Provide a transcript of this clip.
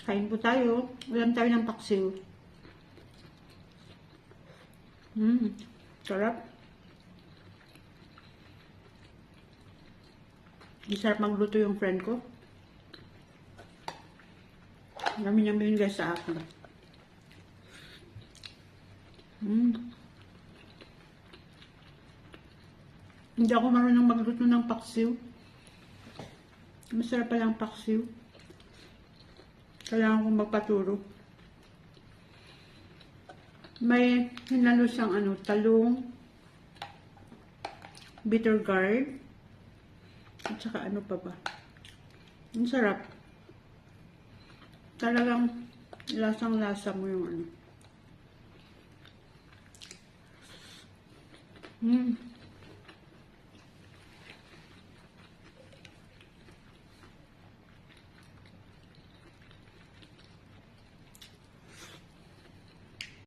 Kain po tayo. Ulam tayo ng paksiw. Sarap. Sarap magluto yung friend ko. Dami niyang binigay sa akin. Hindi ako marunong magluto ng paksiw. Masarap palang paksiw. Kailangan kong magpaturo. May hinalo siyang talong, bitter gourd, at saka ano pa ba. Ang sarap. Talagang lasang-lasa mo yung